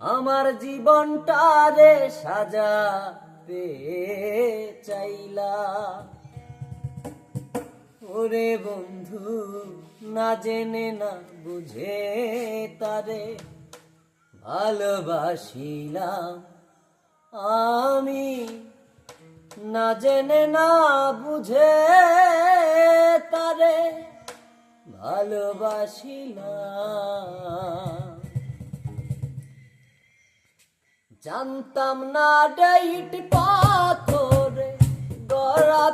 আমার জীবনটারে সাজাতে চাইলা। ওরে বন্ধু না জেনে না বুঝে তারে ভালোবাসিলাম আমি, না জেনে না বুঝে তারে ভালোবাসিলাম। জানতাম না ডাইট পাথরে গড়া